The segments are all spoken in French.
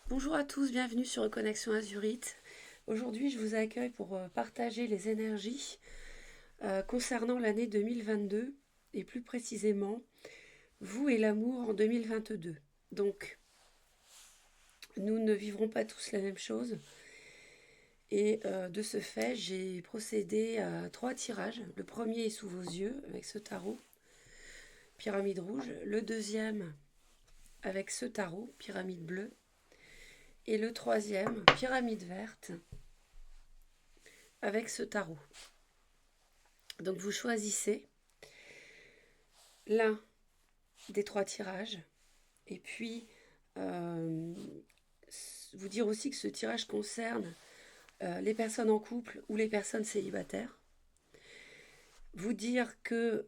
Bonjour à tous, bienvenue sur Reconnexion Azurite. Aujourd'hui, je vous accueille pour partager les énergies concernant l'année 2022 et plus précisément vous et l'amour en 2022. Donc, nous ne vivrons pas tous la même chose et de ce fait, j'ai procédé à 3 tirages. Le premier est sous vos yeux avec ce tarot, pyramide rouge. Le deuxième avec ce tarot, pyramide bleue. Et le troisième, pyramide verte, avec ce tarot. Donc vous choisissez l'un des 3 tirages et puis euh, vous dire aussi que ce tirage concerne les personnes en couple ou les personnes célibataires. Vous dire que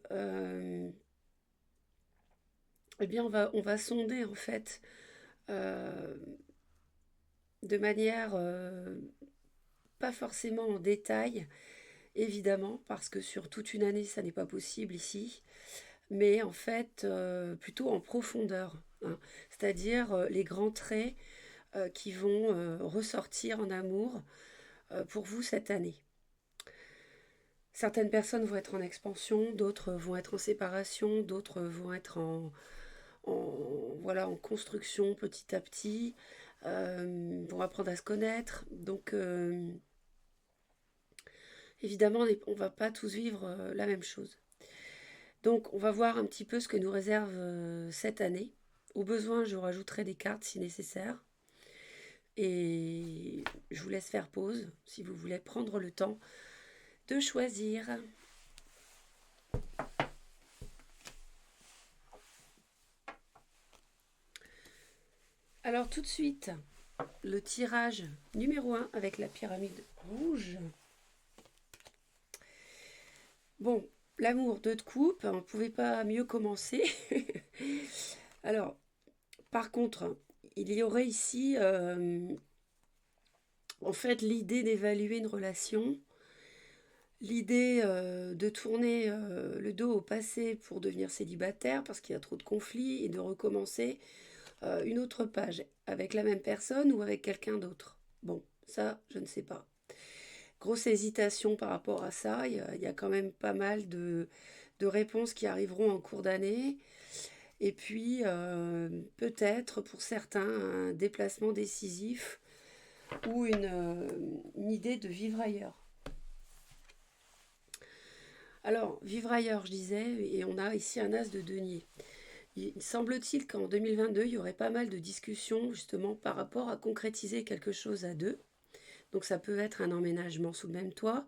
eh bien on va sonder en fait euh, de manière pas forcément en détail, évidemment, parce que sur toute une année ça n'est pas possible ici, mais en fait plutôt en profondeur, hein. C'est-à-dire les grands traits qui vont ressortir en amour pour vous cette année. Certaines personnes vont être en expansion, d'autres vont être en séparation, d'autres vont être voilà, en construction petit à petit, vont apprendre à se connaître. Donc évidemment, on ne va pas tous vivre la même chose. Donc on va voir un petit peu ce que nous réserve cette année. Au besoin, je rajouterai des cartes si nécessaire. Et je vous laisse faire pause si vous voulez prendre le temps de choisir. Alors tout de suite, le tirage numéro 1 avec la pyramide rouge. Bon, l'amour, 2 de coupe, on ne pouvait pas mieux commencer. Alors, par contre, il y aurait ici en fait l'idée d'évaluer une relation, l'idée de tourner le dos au passé pour devenir célibataire parce qu'il y a trop de conflits et de recommencer une autre page avec la même personne ou avec quelqu'un d'autre. Bon, ça, je ne sais pas. Grosse hésitation par rapport à ça. Il y a quand même pas mal de réponses qui arriveront en cours d'année. Et puis, peut-être pour certains, un déplacement décisif ou une idée de vivre ailleurs. Alors, vivre ailleurs, je disais, et on a ici un as de denier. Il semble-t-il qu'en 2022, il y aurait pas mal de discussions justement par rapport à concrétiser quelque chose à deux. Donc ça peut être un emménagement sous le même toit,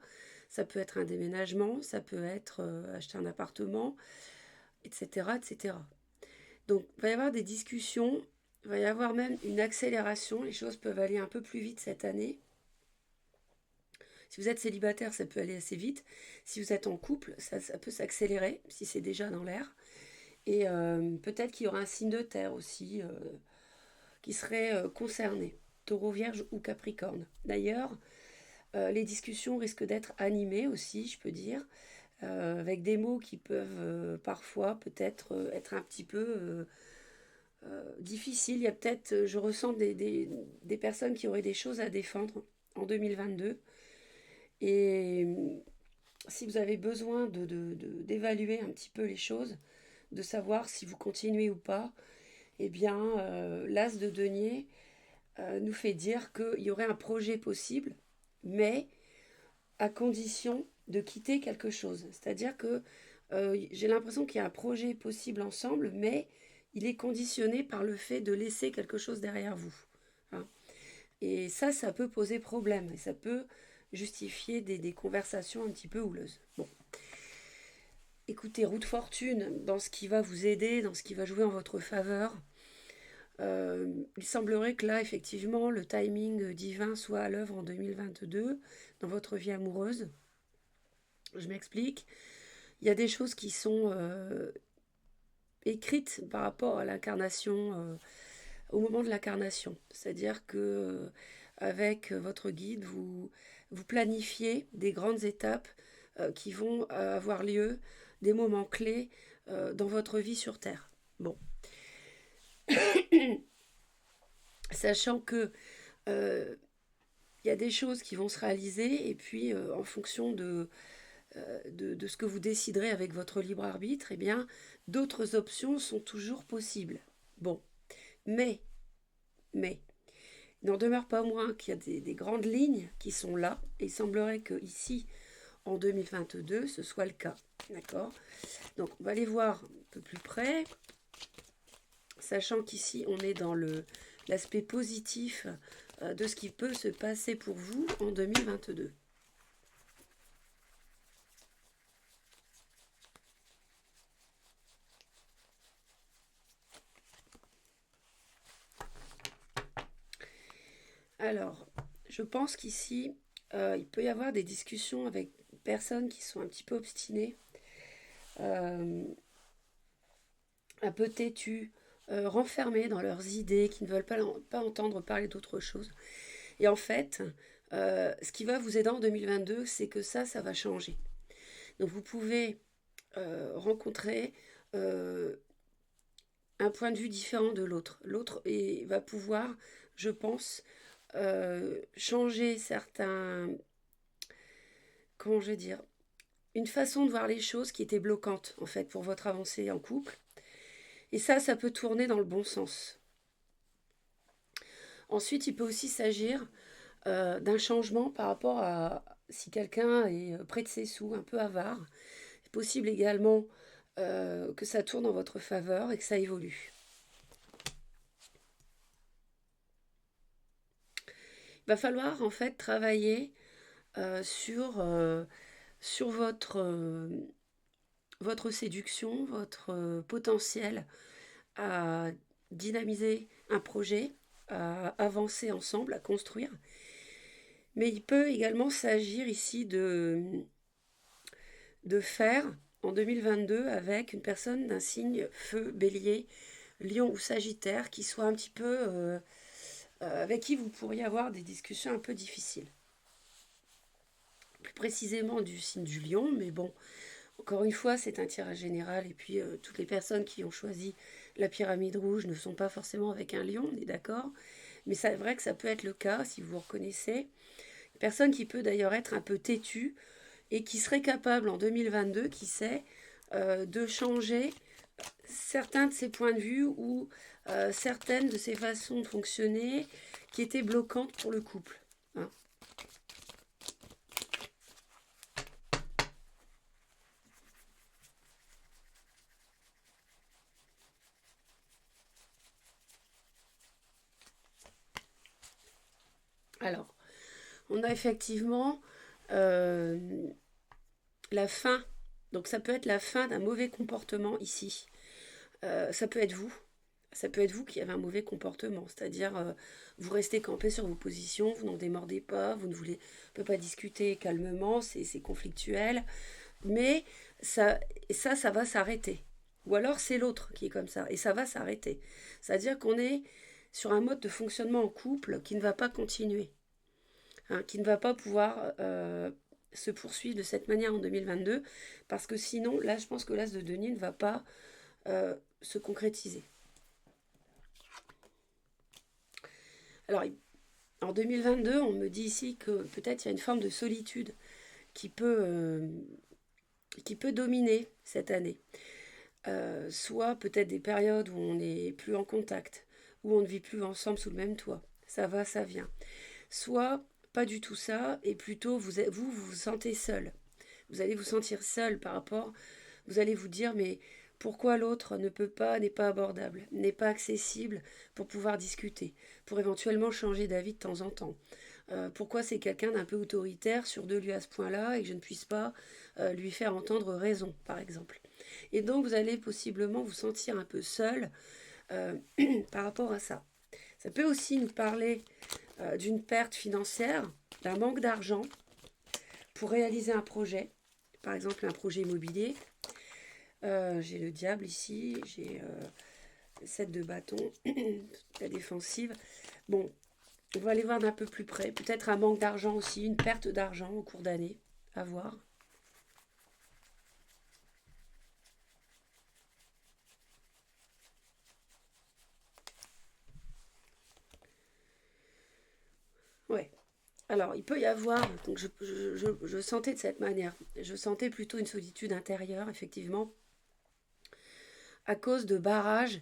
ça peut être un déménagement, ça peut être acheter un appartement, etc., etc. Donc il va y avoir des discussions, il va y avoir même une accélération, les choses peuvent aller un peu plus vite cette année. Si vous êtes célibataire, ça peut aller assez vite. Si vous êtes en couple, ça peut s'accélérer, si c'est déjà dans l'air. Et peut-être qu'il y aura un signe de terre aussi qui serait concerné, taureau, vierge ou capricorne. D'ailleurs, les discussions risquent d'être animées aussi, je peux dire, avec des mots qui peuvent parfois peut-être être un petit peu difficiles. Il y a peut-être, je ressens des personnes qui auraient des choses à défendre en 2022. Et si vous avez besoin d'évaluer un petit peu les choses, de savoir si vous continuez ou pas, eh bien, l'as de denier nous fait dire qu'il y aurait un projet possible, mais à condition de quitter quelque chose. C'est-à-dire que j'ai l'impression qu'il y a un projet possible ensemble, mais il est conditionné par le fait de laisser quelque chose derrière vous, hein. Et ça peut poser problème, et ça peut justifier des conversations un petit peu houleuses. Bon, écoutez, roue de fortune dans ce qui va vous aider, dans ce qui va jouer en votre faveur. Il semblerait que là, effectivement, le timing divin soit à l'œuvre en 2022 dans votre vie amoureuse. Je m'explique. Il y a des choses qui sont écrites par rapport à l'incarnation, au moment de l'incarnation. C'est-à-dire que avec votre guide, vous planifiez des grandes étapes qui vont avoir lieu, des moments clés dans votre vie sur Terre. Bon. sachant que euh, il y a des choses qui vont se réaliser et puis en fonction de ce que vous déciderez avec votre libre arbitre, eh bien, d'autres options sont toujours possibles. Bon, mais, mais, il n'en demeure pas moins qu'il y a des grandes lignes qui sont là, et il semblerait que ici, en 2022, ce soit le cas. D'accord? Donc, on va les voir un peu plus près, sachant qu'ici, on est dans l'aspect positif de ce qui peut se passer pour vous en 2022. Alors, je pense qu'ici, il peut y avoir des discussions avec personnes qui sont un petit peu obstinées, euh, un peu têtues, renfermées dans leurs idées, qui ne veulent pas entendre parler d'autre chose. Et en fait, ce qui va vous aider en 2022, c'est que ça va changer. Donc vous pouvez rencontrer euh, un point de vue différent de l'autre. L'autre va pouvoir, je pense, changer certains, comment je vais dire, une façon de voir les choses qui était bloquante en fait pour votre avancée en couple. Et ça peut tourner dans le bon sens. Ensuite, il peut aussi s'agir d'un changement par rapport à si quelqu'un est près de ses sous, un peu avare. C'est possible également que ça tourne en votre faveur et que ça évolue. Il va falloir en fait travailler sur votre séduction, votre potentiel à dynamiser un projet, à avancer ensemble, à construire. Mais il peut également s'agir ici de faire en 2022 avec une personne d'un signe feu, bélier, lion ou sagittaire qui soit un petit peu avec qui vous pourriez avoir des discussions un peu difficiles. Plus précisément du signe du lion, mais bon, encore une fois, c'est un tirage général et puis toutes les personnes qui ont choisi la pyramide rouge ne sont pas forcément avec un lion, on est d'accord. Mais c'est vrai que ça peut être le cas si vous vous reconnaissez. Une personne qui peut d'ailleurs être un peu têtue et qui serait capable en 2022, qui sait, de changer certains de ses points de vue ou certaines de ses façons de fonctionner qui étaient bloquantes pour le couple. Hein. Alors, on a effectivement euh, la fin. Donc ça peut être la fin d'un mauvais comportement ici. Ça peut être vous. Ça peut être vous qui avez un mauvais comportement, c'est-à-dire vous restez campé sur vos positions, vous n'en démordez pas, vous ne voulez peut pas discuter calmement, c'est conflictuel, mais ça va s'arrêter. Ou alors c'est l'autre qui est comme ça, et ça va s'arrêter. C'est-à-dire qu'on est sur un mode de fonctionnement en couple qui ne va pas continuer, hein, qui ne va pas pouvoir se poursuivre de cette manière en 2022, parce que sinon, là, je pense que l'as de denier ne va pas se concrétiser. Alors, en 2022, on me dit ici que peut-être il y a une forme de solitude qui peut, euh, qui peut dominer cette année. Soit peut-être des périodes où on n'est plus en contact, où on ne vit plus ensemble sous le même toit. Ça va, ça vient. Soit pas du tout ça, et plutôt vous sentez seul. Vous allez vous sentir seul par rapport, vous allez vous dire, mais pourquoi l'autre ne peut pas, n'est pas abordable, n'est pas accessible pour pouvoir discuter, pour éventuellement changer d'avis de temps en temps. Pourquoi c'est quelqu'un d'un peu autoritaire sur de lui à ce point-là et que je ne puisse pas lui faire entendre raison, par exemple. Et donc vous allez possiblement vous sentir un peu seul euh, par rapport à ça. Ça peut aussi nous parler d'une perte financière, d'un manque d'argent pour réaliser un projet, par exemple un projet immobilier. J'ai le diable ici, j'ai 7 de bâton, la défensive. Bon, on va aller voir d'un peu plus près. Peut-être un manque d'argent aussi, une perte d'argent au cours d'année. À voir. Alors, il peut y avoir, donc je sentais de cette manière, je sentais plutôt une solitude intérieure, effectivement, à cause de barrages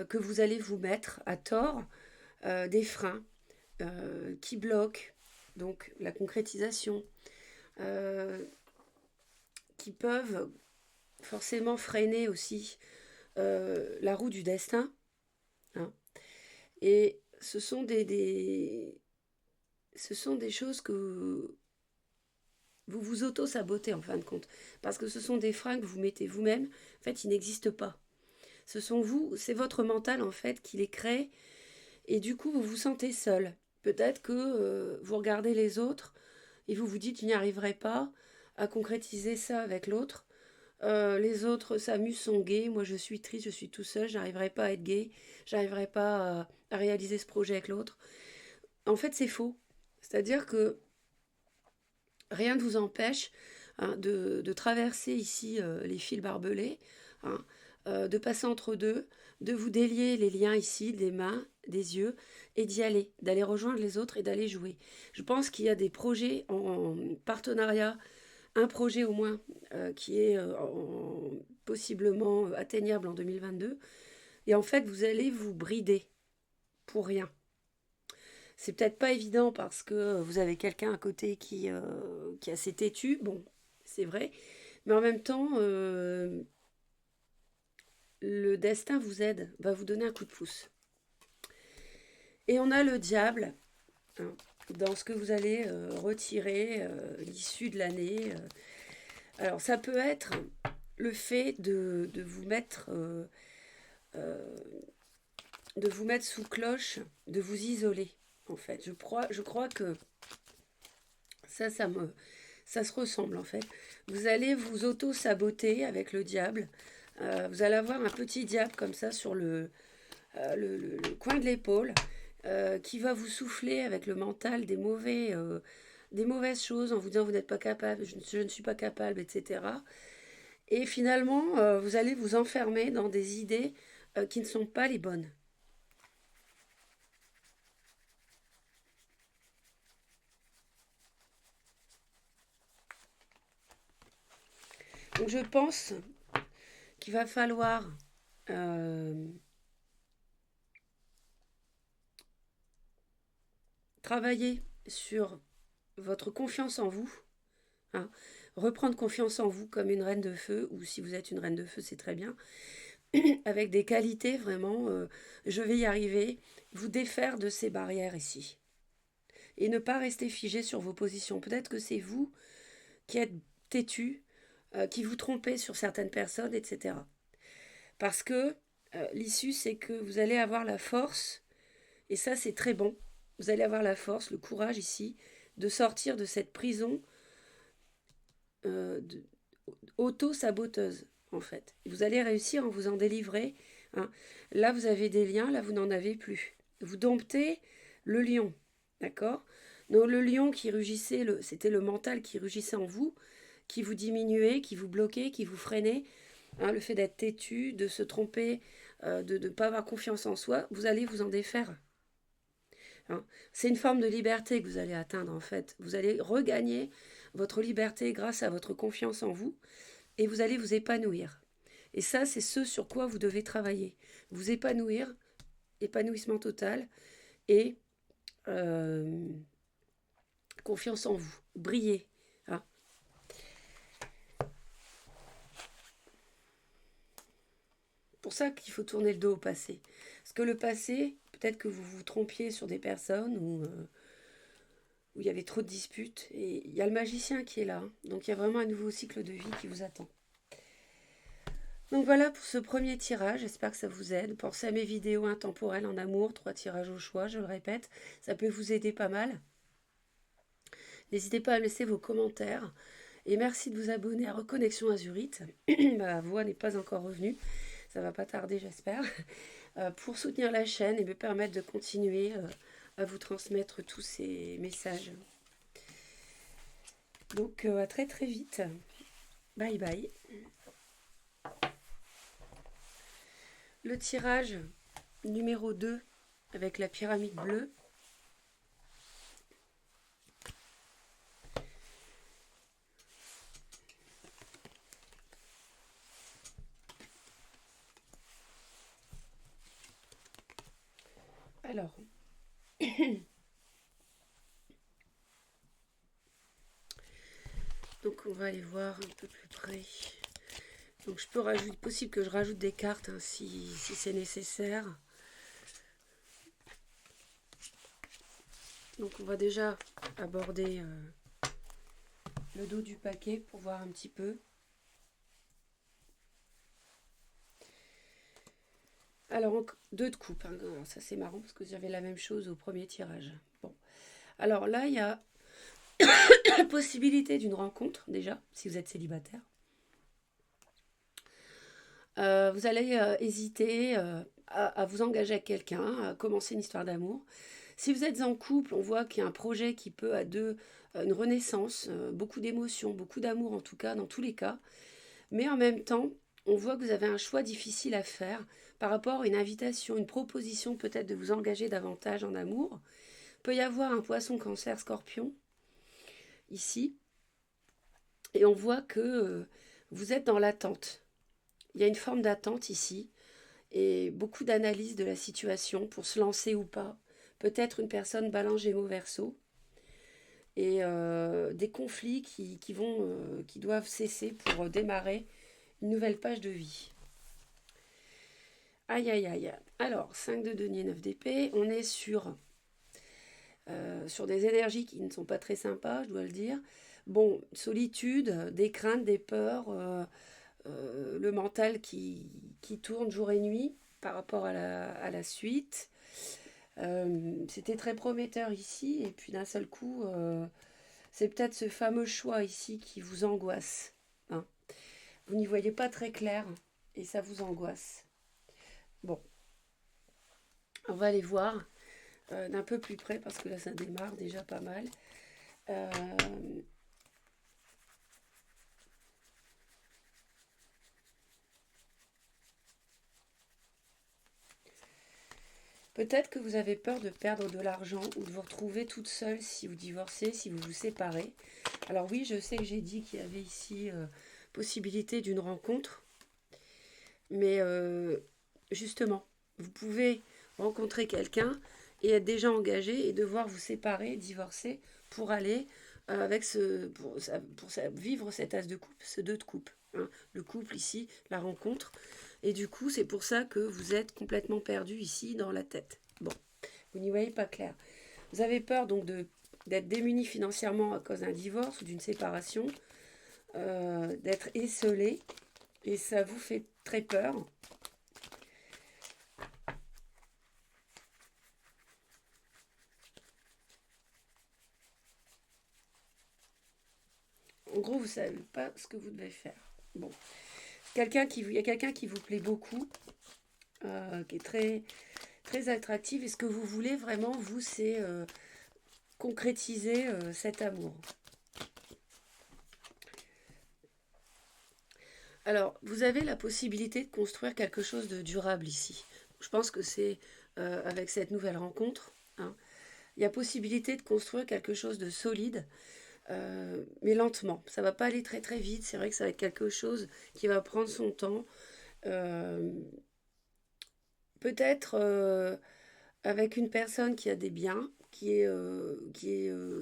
que vous allez vous mettre à tort, des freins qui bloquent, donc la concrétisation, euh, qui peuvent forcément freiner aussi la roue du destin, hein. Et ce sont des choses que vous vous auto-sabotez en fin de compte. Parce que ce sont des freins que vous mettez vous-même. En fait, ils n'existent pas. Ce sont vous, c'est votre mental en fait qui les crée. Et du coup, vous vous sentez seul. Peut-être que vous regardez les autres et vous vous dites, je n'y arriverai pas à concrétiser ça avec l'autre. Les autres s'amusent, sont gays. Moi, je suis triste, je suis tout seul. J'arriverai pas à être gay. J'arriverai pas à réaliser ce projet avec l'autre. En fait, c'est faux. C'est-à-dire que rien ne vous empêche, hein, de traverser ici les fils barbelés, hein, de passer entre deux, de vous délier les liens ici, des mains, des yeux, et d'y aller, d'aller rejoindre les autres et d'aller jouer. Je pense qu'il y a des projets en partenariat, un projet au moins qui est possiblement atteignable en 2022, et en fait vous allez vous brider pour rien. C'est peut-être pas évident parce que vous avez quelqu'un à côté qui est assez têtu, bon, c'est vrai, mais en même temps, le destin vous aide, va vous donner un coup de pouce. Et on a le diable, hein, dans ce que vous allez retirer l'issue de l'année. Alors ça peut être le fait euh, de vous mettre sous cloche, de vous isoler, en fait. Je crois que ça se ressemble en fait. Vous allez vous auto-saboter avec le diable. Vous allez avoir un petit diable comme ça sur le coin de l'épaule qui va vous souffler avec le mental des mauvaises choses en vous disant vous n'êtes pas capable, je ne suis pas capable, etc. Et finalement, vous allez vous enfermer dans des idées qui ne sont pas les bonnes. Donc je pense qu'il va falloir euh, travailler sur votre confiance en vous, hein. Reprendre confiance en vous comme une reine de feu, ou si vous êtes une reine de feu, c'est très bien, avec des qualités vraiment, je vais y arriver, vous défaire de ces barrières ici. Et ne pas rester figé sur vos positions. Peut-être que c'est vous qui êtes têtu, qui vous trompez sur certaines personnes, etc. Parce que l'issue, c'est que vous allez avoir la force, et ça c'est très bon, vous allez avoir la force, le courage ici, de sortir de cette prison de, auto-saboteuse, en fait. Vous allez réussir à vous en délivrer, hein. Là, vous avez des liens, là, vous n'en avez plus. Vous domptez le lion, d'accord? Donc, le lion qui rugissait, c'était le mental qui rugissait en vous, qui vous diminuait, qui vous bloquait, qui vous freinait, hein, le fait d'être têtu, de se tromper, de ne pas avoir confiance en soi, vous allez vous en défaire, hein. C'est une forme de liberté que vous allez atteindre en fait. Vous allez regagner votre liberté grâce à votre confiance en vous et vous allez vous épanouir. Et ça, c'est ce sur quoi vous devez travailler. Vous épanouir, épanouissement total et euh, confiance en vous. Briller, hein. Pour ça qu'il faut tourner le dos au passé. Parce que le passé, peut-être que vous vous trompiez sur des personnes où il y avait trop de disputes. Et il y a le magicien qui est là, hein. Donc il y a vraiment un nouveau cycle de vie qui vous attend. Donc voilà pour ce premier tirage, j'espère que ça vous aide. Pensez à mes vidéos intemporelles en amour, 3 tirages au choix, je le répète, ça peut vous aider pas mal. N'hésitez pas à laisser vos commentaires. Et merci de vous abonner à Reconnexion Azurite. Ma voix n'est pas encore revenue, ça va pas tarder j'espère. Pour soutenir la chaîne et me permettre de continuer à vous transmettre tous ces messages. Donc à très très vite. Bye bye. Le tirage numéro 2 avec la pyramide bleue. Alors, donc on va aller voir un peu plus près. Donc je peux rajouter, possible que je rajoute des cartes hein, si c'est nécessaire. Donc on va déjà aborder le dos du paquet pour voir un petit peu. Alors, 2 de coupe. Hein. Alors, ça, c'est marrant parce que j'avais la même chose au premier tirage. Bon. Alors là, il y a la possibilité d'une rencontre, déjà, si vous êtes célibataire. Vous allez hésiter à vous engager avec quelqu'un, à commencer une histoire d'amour. Si vous êtes en couple, on voit qu'il y a un projet qui peut à deux, une renaissance, beaucoup d'émotions, beaucoup d'amour en tout cas, dans tous les cas. Mais en même temps, on voit que vous avez un choix difficile à faire par rapport à une invitation, une proposition peut-être de vous engager davantage en amour. Il peut y avoir un poisson, cancer, scorpion, ici. Et on voit que vous êtes dans l'attente. Il y a une forme d'attente ici et beaucoup d'analyse de la situation pour se lancer ou pas. Peut-être une personne balance Gémeaux Verseau et des conflits qui doivent cesser pour démarrer une nouvelle page de vie. Aïe, aïe, aïe. Alors, 5 de denier, 9 d'épée. On est sur des énergies qui ne sont pas très sympas, je dois le dire. Bon, solitude, des craintes, des peurs, le mental qui tourne jour et nuit par rapport à la suite. C'était très prometteur ici, et puis d'un seul coup, c'est peut-être ce fameux choix ici qui vous angoisse. Hein. Vous n'y voyez pas très clair, et ça vous angoisse. Bon, on va aller voir d'un peu plus près, parce que là, ça démarre déjà pas mal. Peut-être que vous avez peur de perdre de l'argent ou de vous retrouver toute seule si vous divorcez, si vous vous séparez. Alors oui, je sais que j'ai dit qu'il y avait ici possibilité d'une rencontre. Mais justement, vous pouvez rencontrer quelqu'un et être déjà engagé et devoir vous séparer, divorcer pour aller vivre cet as de coupe, ce 2 de coupe. Hein. Le couple ici, la rencontre. Et du coup, c'est pour ça que vous êtes complètement perdu ici dans la tête. Bon, vous n'y voyez pas clair. Vous avez peur donc d'être démuni financièrement à cause d'un divorce ou d'une séparation, d'être esseulé, et ça vous fait très peur. En gros, vous ne savez pas ce que vous devez faire. Bon, il y a quelqu'un qui vous plaît beaucoup, qui est très, très attractif. Et ce que vous voulez vraiment, vous, c'est concrétiser cet amour. Alors, vous avez la possibilité de construire quelque chose de durable ici. Je pense que c'est avec cette nouvelle rencontre. Hein, il y a possibilité de construire quelque chose de solide, mais lentement. Ça va pas aller très très vite. C'est vrai que ça va être quelque chose qui va prendre son temps. Peut-être avec une personne qui a des biens, qui est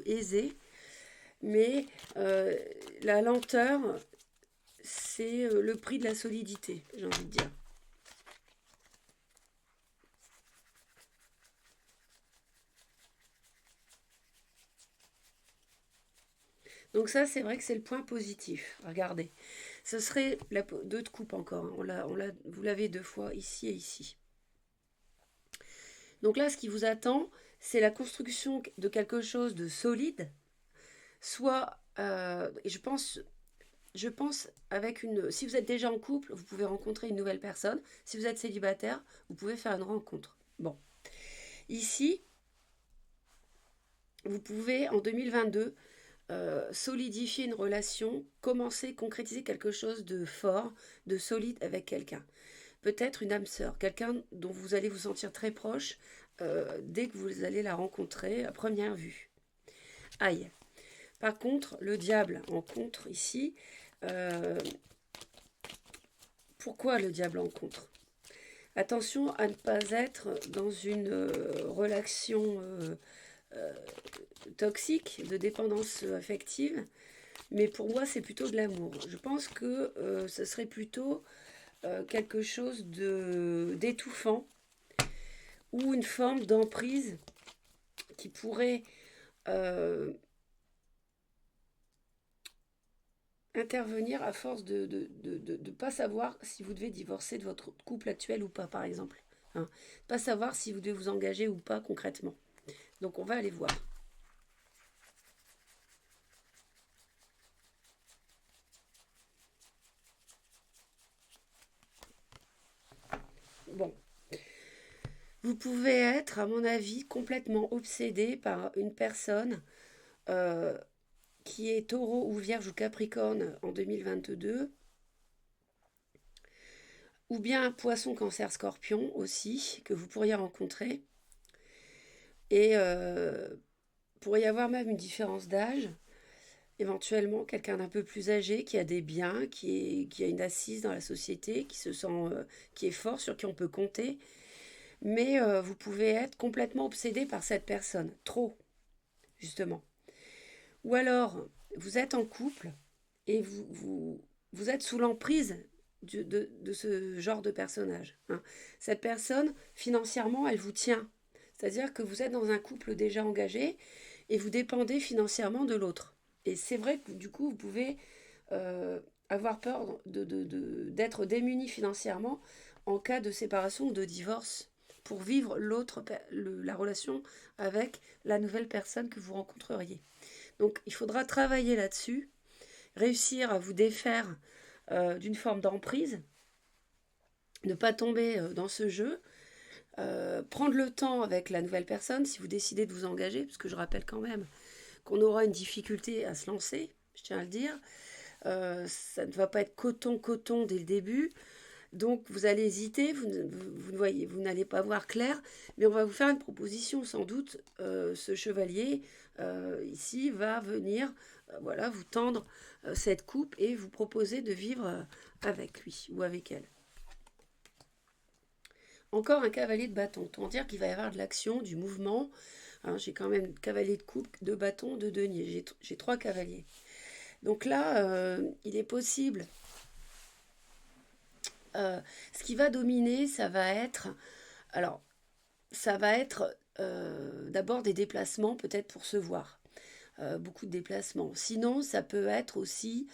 aisée, mais la lenteur, c'est le prix de la solidité, j'ai envie de dire. Donc ça, c'est vrai que c'est le point positif. Regardez, ce serait 2 de coupe encore. Hein. Vous l'avez 2 fois ici et ici. Donc là, ce qui vous attend, c'est la construction de quelque chose de solide, soit, et je pense avec si vous êtes déjà en couple, vous pouvez rencontrer une nouvelle personne. Si vous êtes célibataire, vous pouvez faire une rencontre. Bon, ici, vous pouvez en 2022 solidifier une relation, commencer, concrétiser quelque chose de fort, de solide avec quelqu'un. Peut-être une âme sœur, quelqu'un dont vous allez vous sentir très proche dès que vous allez la rencontrer à première vue. Aïe. Par contre, le diable en contre ici. Pourquoi le diable en contre? Attention à ne pas être dans une relation euh, toxique, de dépendance affective, mais pour moi c'est plutôt de l'amour. Je pense que ce serait plutôt quelque chose de d'étouffant ou une forme d'emprise qui pourrait euh, intervenir à force de pas savoir si vous devez divorcer de votre couple actuel ou pas, par exemple. Hein. Pas savoir si vous devez vous engager ou pas concrètement. Donc on va aller voir. Bon, vous pouvez être, à mon avis, complètement obsédé par une personne euh, qui est taureau ou vierge ou capricorne en 2022, ou bien poisson, cancer, scorpion aussi, que vous pourriez rencontrer. Et pourrait y avoir même une différence d'âge, éventuellement quelqu'un d'un peu plus âgé qui a des biens, qui a une assise dans la société, qui se sent, qui est fort, sur qui on peut compter. Mais vous pouvez être complètement obsédé par cette personne, trop, justement. Ou alors, vous êtes en couple et vous êtes sous l'emprise de ce genre de personnage. Hein. Cette personne, financièrement, elle vous tient. C'est-à-dire que vous êtes dans un couple déjà engagé et vous dépendez financièrement de l'autre. Et c'est vrai que du coup, vous pouvez avoir peur d'être démuni financièrement en cas de séparation ou de divorce pour vivre la relation avec la nouvelle personne que vous rencontreriez. Donc il faudra travailler là-dessus, réussir à vous défaire d'une forme d'emprise, ne pas tomber dans ce jeu, prendre le temps avec la nouvelle personne si vous décidez de vous engager, parce que je rappelle quand même qu'on aura une difficulté à se lancer, je tiens à le dire. Ça ne va pas être coton dès le début. Donc vous allez hésiter, vous n'allez pas voir clair, mais on va vous faire une proposition sans doute. Ce chevalier ici va venir voilà, vous tendre cette coupe et vous proposer de vivre avec lui ou avec elle. Encore un cavalier de bâton, autant dire qu'il va y avoir de l'action, du mouvement. Hein, j'ai quand même cavalier de coupe, de bâton, de denier. J'ai 3 cavaliers. Donc là, il est possible. Ce qui va dominer, ça va être. Alors, ça va être d'abord des déplacements, peut-être pour se voir. Beaucoup de déplacements. Sinon, ça peut être aussi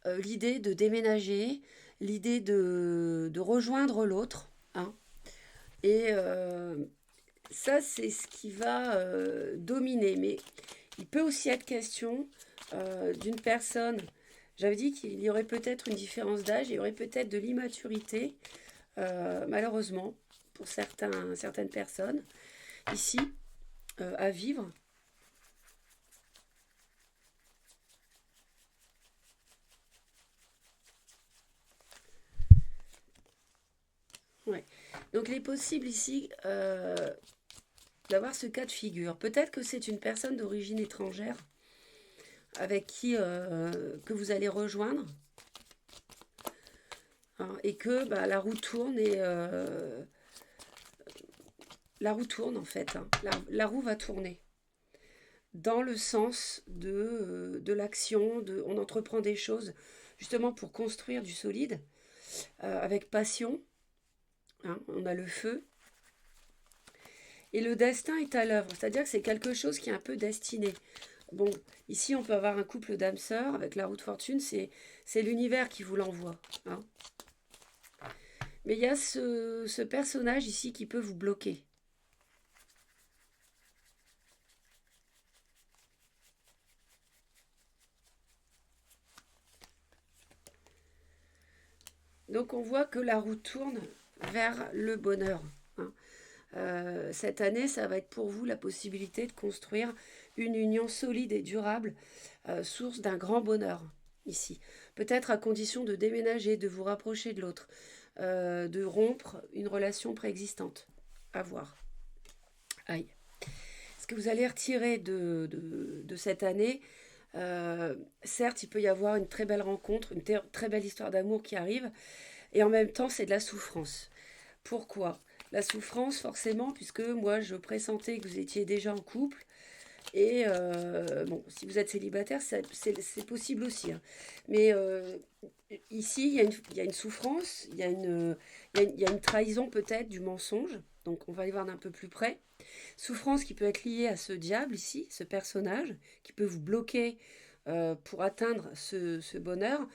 l'idée de déménager, l'idée de rejoindre l'autre. Hein. Et ça, c'est ce qui va dominer. Mais il peut aussi être question d'une personne. J'avais dit qu'il y aurait peut-être une différence d'âge, il y aurait peut-être de l'immaturité, malheureusement, pour certaines personnes, ici, à vivre. Ouais. Donc, il est possible ici d'avoir ce cas de figure. Peut-être que c'est une personne d'origine étrangère avec qui que vous allez rejoindre. Hein, et que bah, la roue tourne en fait. Hein. La roue va tourner dans le sens de l'action, on entreprend des choses justement pour construire du solide avec passion. Hein, on a le feu. Et le destin est à l'œuvre, c'est-à-dire que c'est quelque chose qui est un peu destiné. Bon, ici on peut avoir un couple d'âmes sœurs avec la roue de fortune, c'est l'univers qui vous l'envoie. Hein. Mais il y a ce personnage ici qui peut vous bloquer. Donc on voit que la roue tourne vers le bonheur. Hein. Cette année, ça va être pour vous la possibilité de construire une union solide et durable, source d'un grand bonheur ici. Peut-être à condition de déménager, de vous rapprocher de l'autre, de rompre une relation préexistante. À voir. Aïe. Ce que vous allez retirer de cette année, certes, il peut y avoir une très belle rencontre, une très belle histoire d'amour qui arrive, et en même temps, c'est de la souffrance. Pourquoi? La souffrance, forcément, puisque moi, je pressentais que vous étiez déjà en couple. Et bon, si vous êtes célibataire, c'est possible aussi, hein. Mais ici, il y a une souffrance, il y a une trahison peut-être du mensonge. Donc, on va y voir d'un peu plus près. Souffrance qui peut être liée à ce diable ici, ce personnage, qui peut vous bloquer pour atteindre ce bonheur,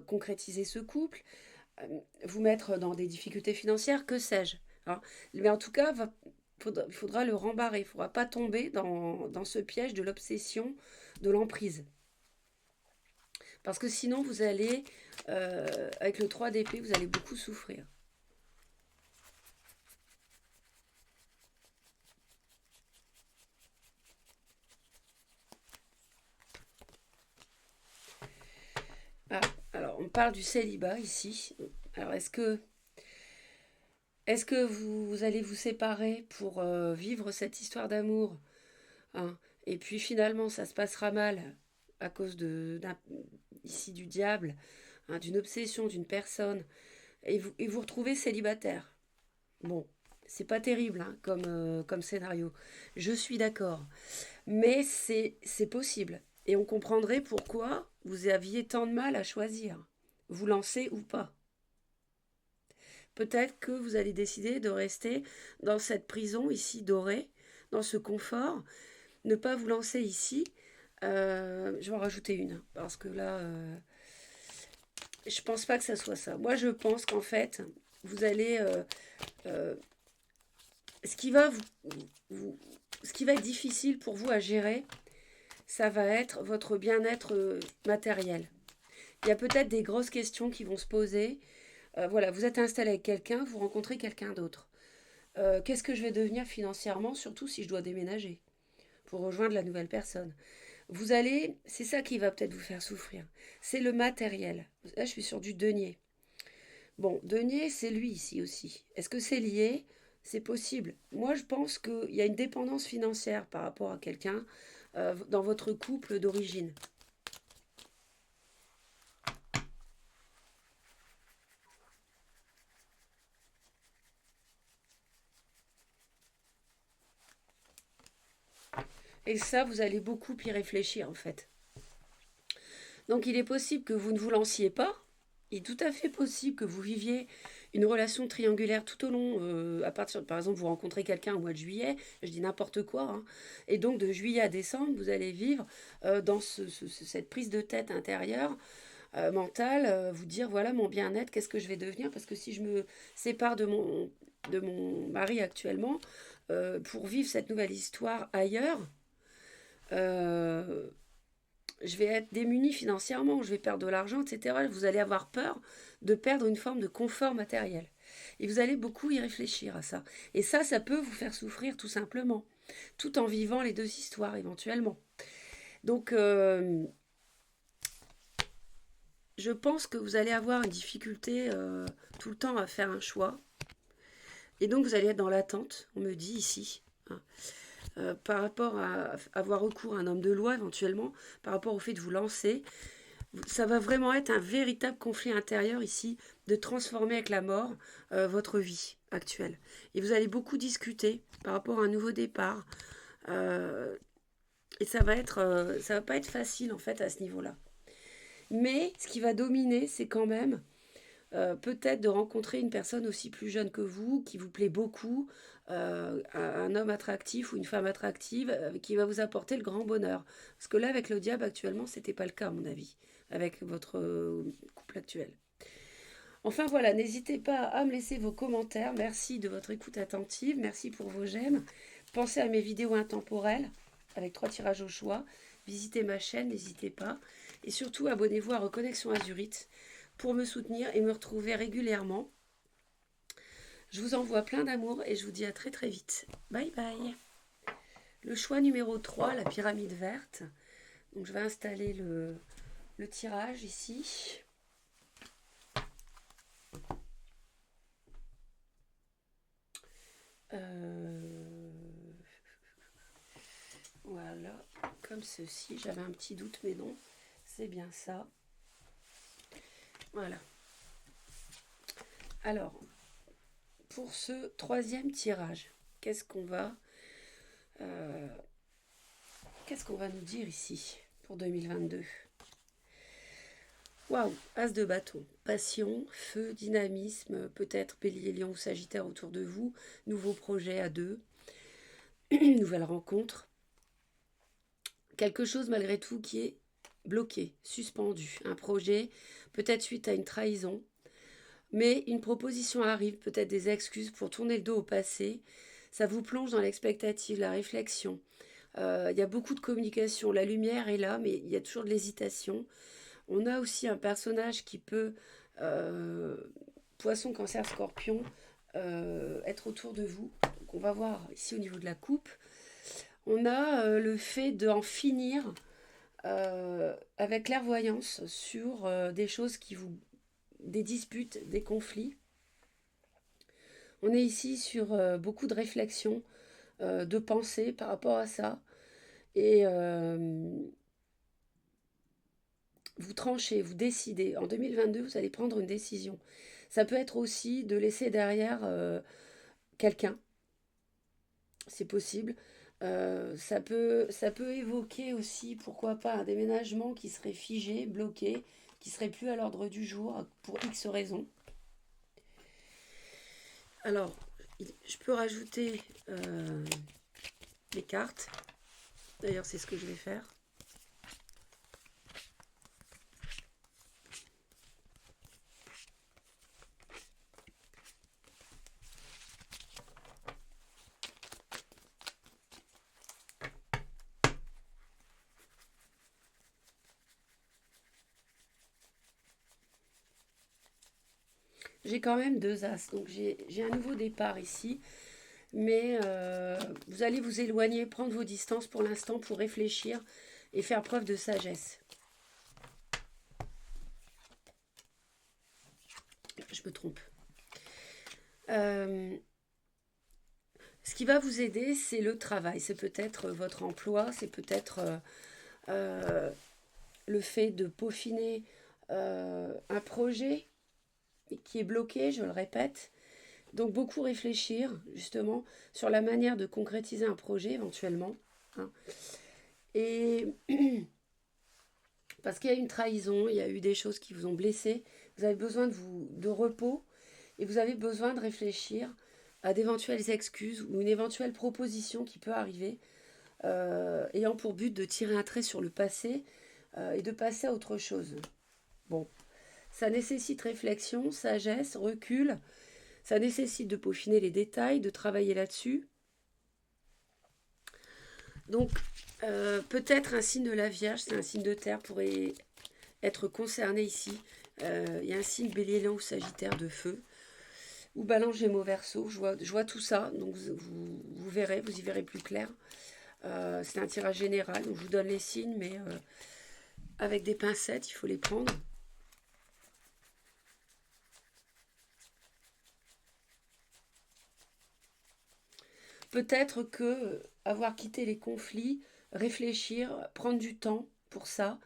concrétiser ce couple, vous mettre dans des difficultés financières, que sais-je. Hein. Mais en tout cas, il faudra le rembarrer. Il ne faudra pas tomber dans ce piège de l'obsession, de l'emprise. Parce que sinon, vous allez, avec le 3 d'épée, vous allez beaucoup souffrir. Ah, alors, on parle du célibat ici. Alors, est-ce que vous allez vous séparer pour vivre cette histoire d'amour, hein, et puis finalement, ça se passera mal à cause ici du diable, hein, d'une obsession d'une personne, et vous retrouvez célibataire. Bon, c'est pas terrible, hein, comme scénario. Je suis d'accord. Mais c'est possible. Et on comprendrait pourquoi vous aviez tant de mal à choisir. Vous lancer ou pas. Peut-être que vous allez décider de rester dans cette prison ici dorée, dans ce confort, ne pas vous lancer ici. Je vais en rajouter une, hein, parce que là, je pense pas que ça soit ça. Moi, je pense qu'en fait, vous allez... euh, ce qui va ce qui va être difficile pour vous à gérer, ça va être votre bien-être matériel. Il y a peut-être des grosses questions qui vont se poser. Voilà, vous êtes installé avec quelqu'un, vous rencontrez quelqu'un d'autre. Qu'est-ce que je vais devenir financièrement, surtout si je dois déménager pour rejoindre la nouvelle personne. C'est ça qui va peut-être vous faire souffrir. C'est le matériel. Là, je suis sur du denier. Bon, denier, c'est lui ici aussi. Est-ce que c'est lié? C'est possible. Moi, je pense qu'il y a une dépendance financière par rapport à quelqu'un dans votre couple d'origine. Et ça, vous allez beaucoup y réfléchir en fait. Donc il est possible que vous ne vous lanciez pas. Il est tout à fait possible que vous viviez une relation triangulaire tout au long, à partir, par exemple, vous rencontrez quelqu'un au mois de juillet, je dis n'importe quoi, hein, et donc de juillet à décembre, vous allez vivre dans cette prise de tête intérieure, mentale, vous dire voilà mon bien-être, qu'est-ce que je vais devenir, parce que si je me sépare de mon mari actuellement, pour vivre cette nouvelle histoire ailleurs, euh, je vais être démunie financièrement, je vais perdre de l'argent, etc. Vous allez avoir peur de perdre une forme de confort matériel. Et vous allez beaucoup y réfléchir à ça. Et ça peut vous faire souffrir tout simplement, tout en vivant les deux histoires éventuellement. Donc, je pense que vous allez avoir une difficulté tout le temps à faire un choix. Et donc, vous allez être dans l'attente, on me dit ici, hein. Par rapport à avoir recours à un homme de loi éventuellement, par rapport au fait de vous lancer, ça va vraiment être un véritable conflit intérieur ici de transformer avec la mort votre vie actuelle. Et vous allez beaucoup discuter par rapport à un nouveau départ. Et ça va pas être facile en fait à ce niveau-là. Mais ce qui va dominer, c'est quand même peut-être de rencontrer une personne aussi plus jeune que vous, qui vous plaît beaucoup, un homme attractif ou une femme attractive, qui va vous apporter le grand bonheur. Parce que là, avec le diable actuellement, c'était pas le cas à mon avis, avec votre couple actuel. Enfin voilà, n'hésitez pas à me laisser vos commentaires. Merci de votre écoute attentive, merci pour vos j'aime. Pensez à mes vidéos intemporelles avec 3 tirages au choix. Visitez ma chaîne, n'hésitez pas. Et surtout, abonnez-vous à Reconnexion Azurite pour me soutenir et me retrouver régulièrement. Je vous envoie plein d'amour et je vous dis à très très vite. Bye bye. Le choix numéro 3, la pyramide verte. Donc je vais installer le tirage ici. Voilà, comme ceci. J'avais un petit doute, mais non, c'est bien ça. Voilà. Alors, pour ce troisième tirage, qu'est-ce qu'on va, euh, qu'est-ce qu'on va nous dire ici pour 2022? Waouh, As de bâton, passion, feu, dynamisme, peut-être Bélier, Lion ou Sagittaire autour de vous, nouveau projet à deux, nouvelle rencontre, quelque chose malgré tout qui est bloqué, suspendu, un projet, peut-être suite à une trahison, mais une proposition arrive, peut-être des excuses pour tourner le dos au passé, ça vous plonge dans l'expectative, la réflexion, il y a beaucoup de communication, la lumière est là, mais il y a toujours de l'hésitation. On a aussi un personnage qui peut, euh, poisson, cancer, scorpion, être autour de vous. Donc on va voir ici au niveau de la coupe. On a le fait d'en finir avec clairvoyance sur des choses qui vous... des disputes, des conflits. On est ici sur beaucoup de réflexion, de pensée par rapport à ça. Et vous tranchez, vous décidez. En 2022, vous allez prendre une décision. Ça peut être aussi de laisser derrière quelqu'un, c'est possible. Ça peut évoquer aussi, pourquoi pas, un déménagement qui serait figé, bloqué, qui serait plus à l'ordre du jour pour X raisons. Alors, je peux rajouter les cartes. D'ailleurs, c'est ce que je vais faire. J'ai quand même deux as, donc j'ai un nouveau départ ici, mais vous allez vous éloigner, prendre vos distances pour l'instant pour réfléchir et faire preuve de sagesse. Je me trompe. Ce qui va vous aider, c'est le travail, c'est peut-être votre emploi, c'est peut-être le fait de peaufiner un projet qui est bloqué, je le répète. Donc beaucoup réfléchir justement sur la manière de concrétiser un projet éventuellement. Hein. Et parce qu'il y a une trahison, il y a eu des choses qui vous ont blessé, vous avez besoin de repos et vous avez besoin de réfléchir à d'éventuelles excuses ou une éventuelle proposition qui peut arriver, ayant pour but de tirer un trait sur le passé et de passer à autre chose. Bon, ça nécessite réflexion, sagesse, recul. Ça nécessite de peaufiner les détails, de travailler là-dessus. Donc, peut-être un signe de la Vierge, c'est un signe de terre, pourrait être concerné ici. Il y a un signe Bélier, Lion ou Sagittaire de feu. Ou Balance, Gémeaux, Verseau. Je vois tout ça, donc vous verrez, vous y verrez plus clair. C'est un tirage général, donc je vous donne les signes, mais avec des pincettes, il faut les prendre. Peut-être que avoir quitté les conflits, réfléchir, prendre du temps pour ça,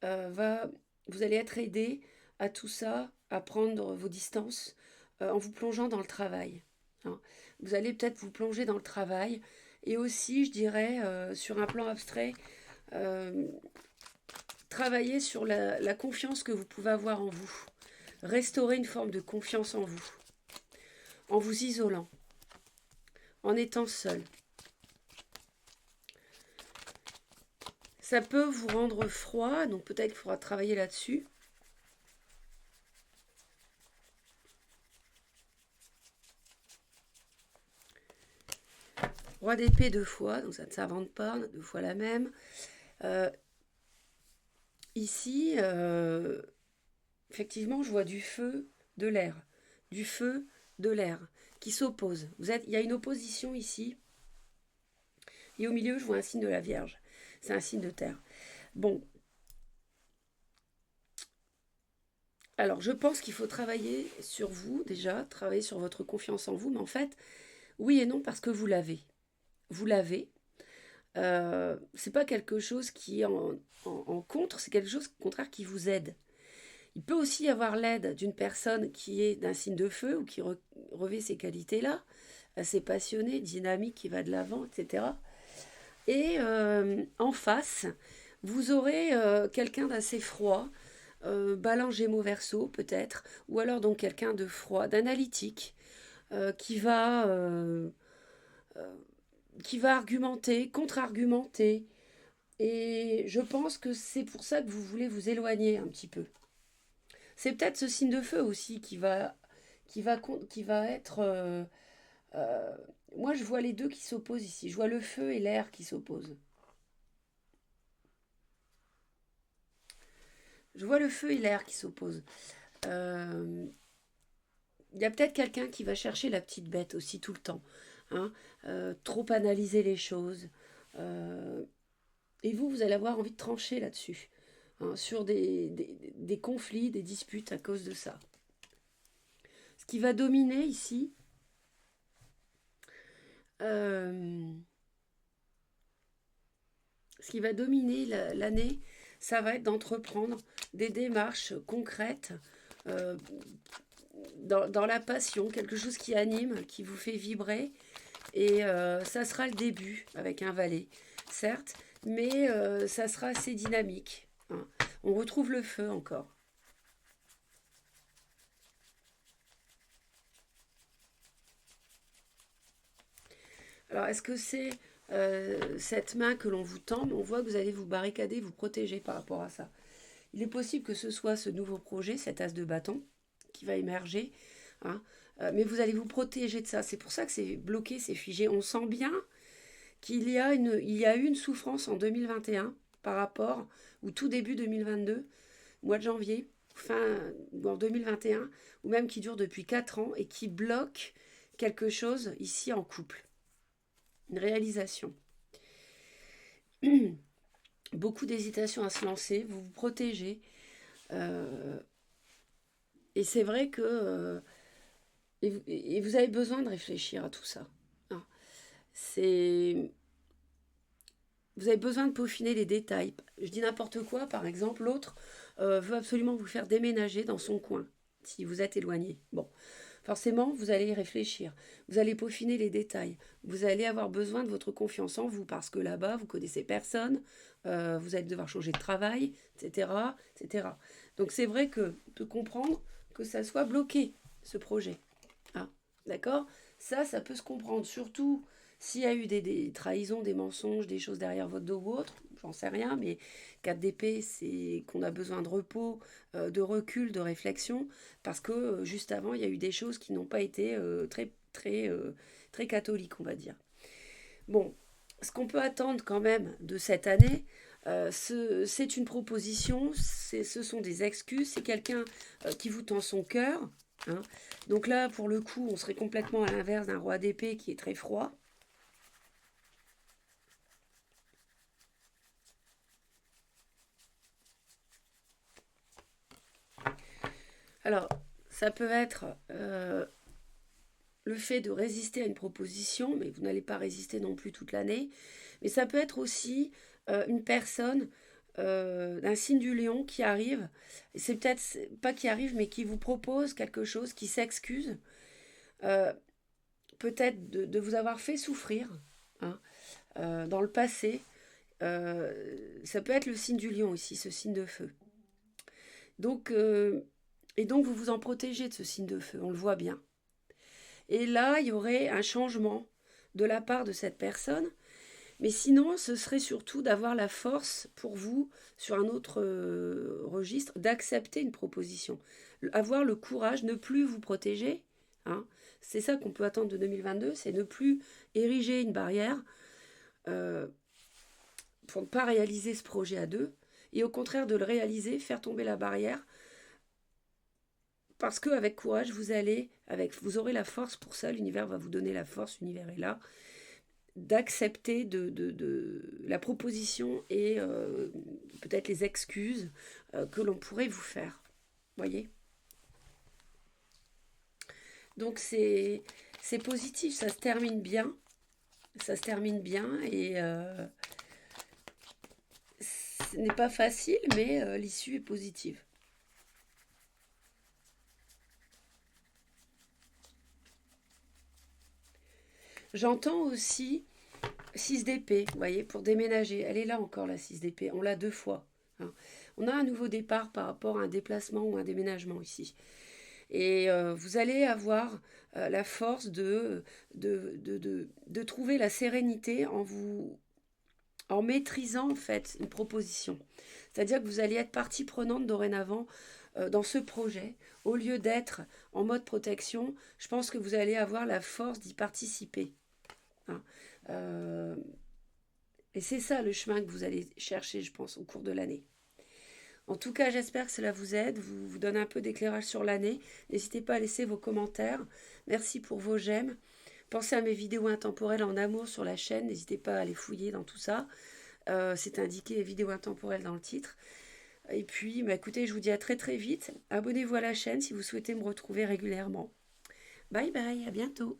vous allez être aidé à tout ça, à prendre vos distances en vous plongeant dans le travail. Hein. Vous allez peut-être vous plonger dans le travail et aussi, je dirais, sur un plan abstrait, euh, travailler sur la confiance que vous pouvez avoir en vous. Restaurer une forme de confiance en vous, en vous isolant, en étant seul. Ça peut vous rendre froid, donc peut-être qu'il faudra travailler là-dessus. Roi d'épée deux fois, donc ça ne s'invente pas, deux fois la même. Ici, effectivement, je vois du feu, de l'air. Du feu, de l'air, qui s'opposent. Il y a une opposition ici. Et au milieu, je vois un signe de la Vierge. C'est un signe de terre. Bon. Alors, je pense qu'il faut travailler sur vous, déjà, travailler sur votre confiance en vous. Mais en fait, oui et non, parce que vous l'avez. Vous l'avez. C'est pas quelque chose qui est en contre, c'est quelque chose, au contraire, qui vous aide. Il peut aussi y avoir l'aide d'une personne qui est d'un signe de feu ou qui revêt ces qualités-là, assez passionné, dynamique, qui va de l'avant, etc. Et en face, vous aurez quelqu'un d'assez froid, Balance Gémeaux Verseau peut-être, ou alors donc quelqu'un de froid, d'analytique, euh, qui va argumenter, contre-argumenter. Et je pense que c'est pour ça que vous voulez vous éloigner un petit peu. C'est peut-être ce signe de feu aussi qui va être... euh, moi, je vois les deux qui s'opposent ici. Je vois le feu et l'air qui s'opposent. Je vois le feu et l'air qui s'opposent. Euh, Il y a peut-être quelqu'un qui va chercher la petite bête aussi tout le temps. Hein, trop analyser les choses. Euh, et vous allez avoir envie de trancher là-dessus. Hein, sur des conflits, des disputes à cause de ça. Ce qui va dominer ici, euh, ce qui va dominer l'année, ça va être d'entreprendre des démarches concrètes euh, dans la passion, quelque chose qui anime, qui vous fait vibrer. Et ça sera le début avec un valet, certes, mais ça sera assez dynamique. Hein. On retrouve le feu encore. Alors, est-ce que c'est cette main que l'on vous tend? On voit que vous allez vous barricader, vous protéger par rapport à ça. Il est possible que ce soit ce nouveau projet, cet as de bâton, qui va émerger. Hein. Mais vous allez vous protéger de ça. C'est pour ça que c'est bloqué, c'est figé. On sent bien il y a eu une souffrance en 2021 par rapport, ou tout début 2022, mois de janvier, fin ou en 2021, ou même qui dure depuis 4 ans et qui bloque quelque chose ici en couple. Une réalisation. Beaucoup d'hésitation à se lancer, vous vous protégez. Euh, et c'est vrai que... et vous avez besoin de réfléchir à tout ça. Hein. C'est... Vous avez besoin de peaufiner les détails. Je dis n'importe quoi, par exemple, l'autre veut absolument vous faire déménager dans son coin, si vous êtes éloigné. Bon, forcément, vous allez y réfléchir. Vous allez peaufiner les détails. Vous allez avoir besoin de votre confiance en vous, parce que là-bas, vous connaissez personne, vous allez devoir changer de travail, etc. etc. Donc c'est vrai que de comprendre que ça soit bloqué, ce projet. Ah, d'accord. Ça peut se comprendre, surtout s'il y a eu des trahisons, des mensonges, des choses derrière votre dos ou autre, j'en sais rien, mais 4 d'épée, c'est qu'on a besoin de repos, de recul, de réflexion, parce que juste avant, il y a eu des choses qui n'ont pas été très catholiques, on va dire. Bon, ce qu'on peut attendre quand même de cette année, c'est une proposition, ce sont des excuses, c'est quelqu'un qui vous tend son cœur. Hein. Donc là, pour le coup, on serait complètement à l'inverse d'un roi d'épée qui est très froid. Alors, ça peut être le fait de résister à une proposition, mais vous n'allez pas résister non plus toute l'année. Mais ça peut être aussi une personne d'un signe du lion qui arrive, c'est peut-être pas qui arrive, mais qui vous propose quelque chose, qui s'excuse, euh, peut-être de vous avoir fait souffrir hein, dans le passé. Ça peut être le signe du lion aussi, ce signe de feu. Donc, et donc vous vous en protégez de ce signe de feu, on le voit bien. Et là, il y aurait un changement de la part de cette personne. Mais sinon, ce serait surtout d'avoir la force pour vous, sur un autre registre, d'accepter une proposition. Avoir le courage, ne plus vous protéger. Hein. C'est ça qu'on peut attendre de 2022, c'est ne plus ériger une barrière euh, pour ne pas réaliser ce projet à deux. Et au contraire de le réaliser, faire tomber la barrière. Parce qu'avec courage, vous aurez la force pour ça. L'univers va vous donner la force, l'univers est là d'accepter la proposition et peut-être les excuses que l'on pourrait vous faire. Voyez. Donc c'est positif, ça se termine bien. Ça se termine bien et ce n'est pas facile, mais l'issue est positive. J'entends aussi 6 d'épée, vous voyez, pour déménager. Elle est là encore, la 6 d'épée. On l'a 2 fois, hein. On a un nouveau départ par rapport à un déplacement ou un déménagement ici. Et vous allez avoir la force de trouver la sérénité en maîtrisant en fait une proposition. C'est-à-dire que vous allez être partie prenante dorénavant dans ce projet. Au lieu d'être en mode protection, je pense que vous allez avoir la force d'y participer, hein. Euh, et c'est ça le chemin que vous allez chercher, je pense, au cours de l'année. En tout cas, j'espère que cela vous aide, vous donne un peu d'éclairage sur l'année. N'hésitez pas à laisser vos commentaires. Merci pour vos j'aime. Pensez à mes vidéos intemporelles en amour sur la chaîne. N'hésitez pas à aller fouiller dans tout ça. C'est indiqué vidéo intemporelle dans le titre. Et puis, bah, écoutez, je vous dis à très très vite. Abonnez-vous à la chaîne si vous souhaitez me retrouver régulièrement. Bye bye, à bientôt.